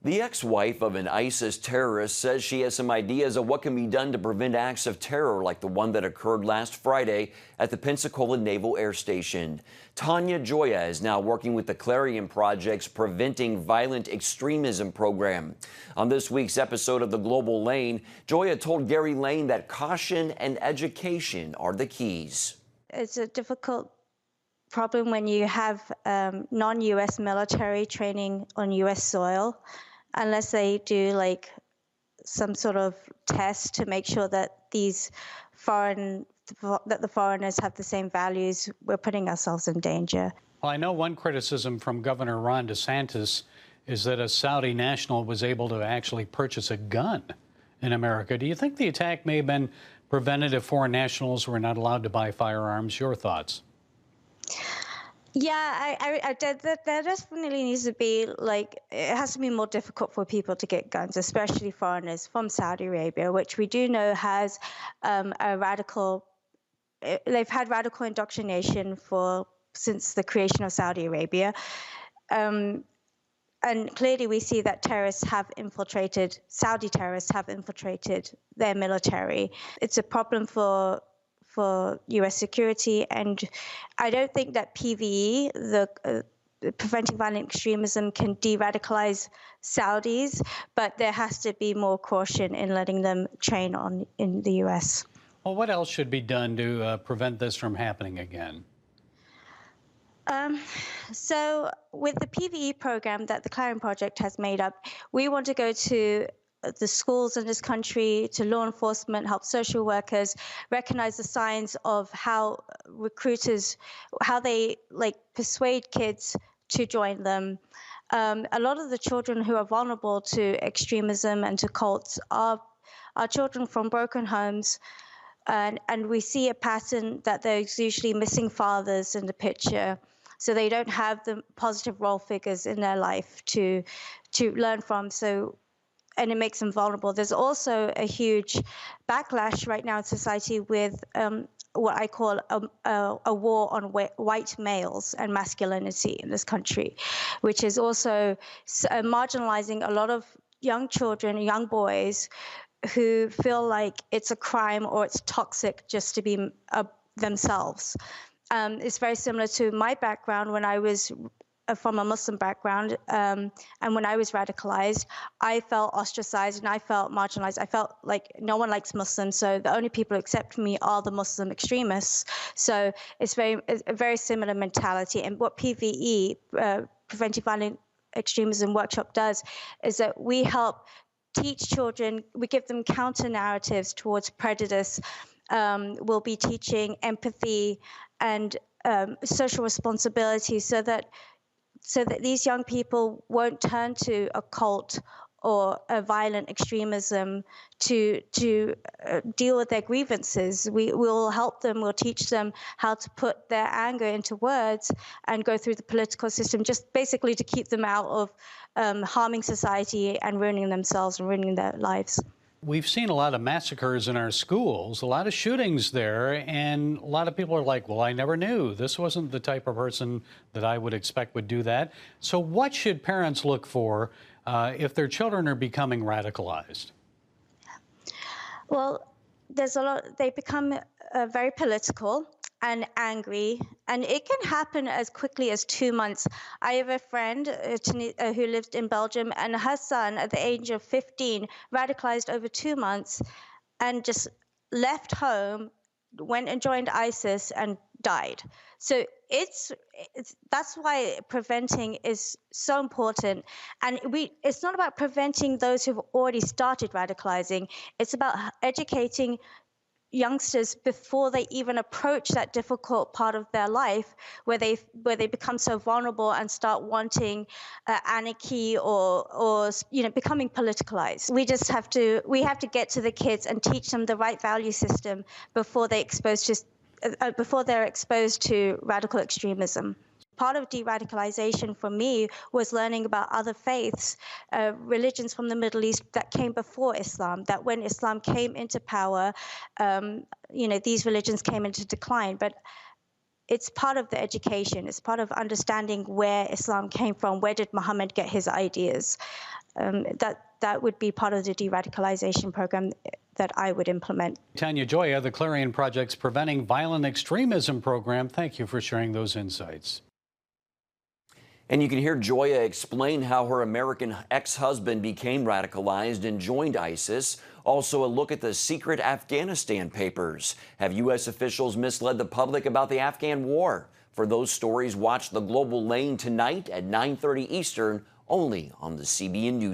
The ex-wife of an ISIS terrorist says she has some ideas of what can be done to prevent acts of terror like the one that occurred last Friday at the Pensacola Naval Air Station. Tanya Joya is now working with the Clarion Project's Preventing Violent Extremism program. On this week's episode of The Global Lane, Joya told Gary Lane that caution and education are the keys. It's a difficult problem when you have non-U.S. military training on U.S. soil, unless they do like some sort of test to make sure that the foreigners have the same values. We're putting ourselves in danger. Well, I know one criticism from Governor Ron DeSantis is that a Saudi national was able to actually purchase a gun in America. Do you think the attack may have been prevented if foreign nationals were not allowed to buy firearms? Your thoughts? Yeah, there definitely needs to be, like, it has to be more difficult for people to get guns, especially foreigners from Saudi Arabia, which we do know has they've had radical indoctrination since the creation of Saudi Arabia. And clearly we see that Saudi terrorists have infiltrated their military. It's a problem for U.S. security, and I don't think that PVE, the Preventing Violent Extremism, can de-radicalize Saudis, but there has to be more caution in letting them train in the U.S. Well, what else should be done to prevent this from happening again? So with the PVE program that the Clarion Project has made up, we want to go to the schools in this country, to law enforcement, help social workers recognize the signs of how recruiters, how they persuade kids to join them. A lot of the children who are vulnerable to extremism and to cults are children from broken homes. And we see a pattern that there's usually missing fathers in the picture. So they don't have the positive role figures in their life to learn from. And it makes them vulnerable. There's also a huge backlash right now in society with what I call a war on white males and masculinity in this country, which is also marginalizing a lot of young children, young boys, who feel like it's a crime or it's toxic just to be themselves. It's very similar to my background when I was from a Muslim background, and when I was radicalized, I felt ostracized and I felt marginalized. I felt like no one likes Muslims, so the only people who accept me are the Muslim extremists. So it's a very similar mentality. And what PVE, Preventing Violent Extremism Workshop, does is that we help teach children, we give them counter narratives towards prejudice. We'll be teaching empathy and social responsibility so that these young people won't turn to a cult or a violent extremism to deal with their grievances. We'll help them, we'll teach them how to put their anger into words and go through the political system, just basically to keep them out of harming society and ruining themselves and ruining their lives. We've seen a lot of massacres in our schools, a lot of shootings there, and a lot of people are like, well, I never knew. This wasn't the type of person that I would expect would do that. So what should parents look for if their children are becoming radicalized? Well, there's a lot. They become very political and angry, and it can happen as quickly as 2 months. I have a friend who lived in Belgium, and her son, at the age of 15, radicalized over 2 months and just left home, went and joined ISIS and died. So that's why preventing is so important. And it's not about preventing those who've already started radicalizing. It's about educating youngsters before they even approach that difficult part of their life where they become so vulnerable and start wanting anarchy or becoming politicalized. We have to get to the kids and teach them the right value system before they're exposed to radical extremism. Part of de-radicalization for me was learning about other faiths, religions from the Middle East that came before Islam, that when Islam came into power, these religions came into decline. But it's part of the education. It's part of understanding where Islam came from. Where did Muhammad get his ideas? that would be part of the de-radicalization program that I would implement. Tanya Joya, the Clarion Project's Preventing Violent Extremism program. Thank you for sharing those insights. And you can hear Joya explain how her American ex-husband became radicalized and joined ISIS. Also, a look at the secret Afghanistan papers. Have U.S. officials misled the public about the Afghan war? For those stories, watch The Global Lane tonight at 9:30 Eastern, only on the CBN News